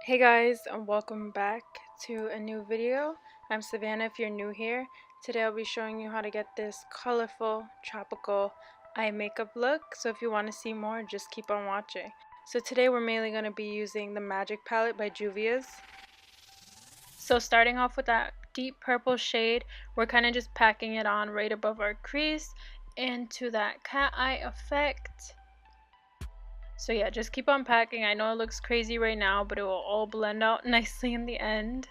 Hey guys, and welcome back to a new video. I'm Savannah if you're new here. Today I'll be showing you how to get this colorful tropical eye makeup look. So if you want to see more, just keep on watching. So today we're mainly going to be using the Magic palette by Juvias. So starting off with that deep purple shade, we're kind of just packing it on right above our crease into that cat eye effect. So yeah, just keep on packing. I know it looks crazy right now, but it will all blend out nicely in the end.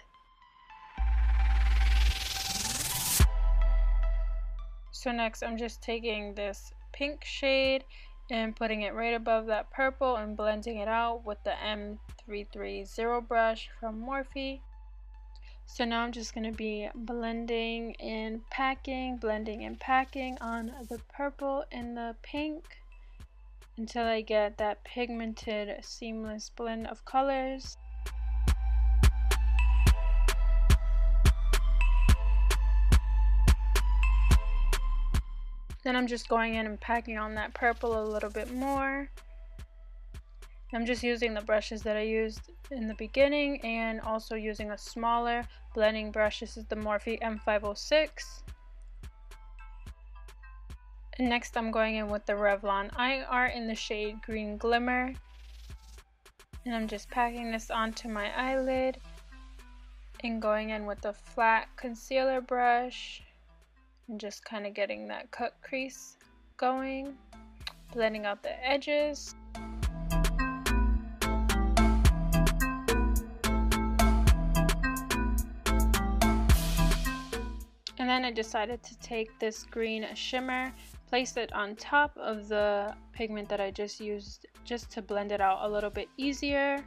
So next I'm just taking this pink shade and putting it right above that purple and blending it out with the M22 brush from Morphe. So now I'm just going to be blending and packing on the purple and the pink until I get that pigmented seamless blend of colors. Then I'm just going in and packing on that purple a little bit more. I'm just using the brushes that I used in the beginning and also using a smaller blending brush. This is the Morphe M22. And next I'm going in with the Revlon Eye Art in the shade Green Glimmer. And I'm just packing this onto my eyelid and going in with a flat concealer brush and just kind of getting that cut crease going, blending out the edges. And then I decided to take this green shimmer, place it on top of the pigment that I just used just to blend it out a little bit easier.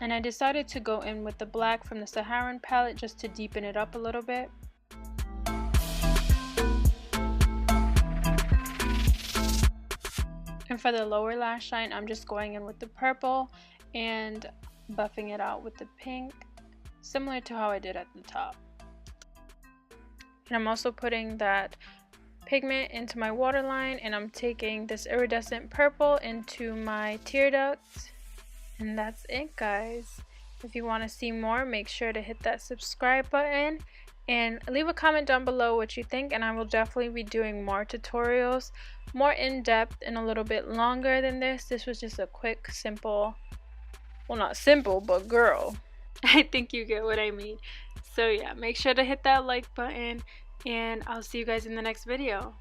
And I decided to go in with the black from the Saharan palette just to deepen it up a little bit. And for the lower lash line, I'm just going in with the purple and buffing it out with the pink, similar to how I did at the top. And I'm also putting that pigment into my waterline, and I'm taking this iridescent purple into my tear duct. And that's it, guys. If you want to see more, make sure to hit that subscribe button and leave a comment down below what you think, and I will definitely be doing more tutorials, more in-depth and a little bit longer than this. This was just a quick, simple, well, not simple, but girl, I think you get what I mean. So yeah, make sure to hit that like button, and I'll see you guys in the next video.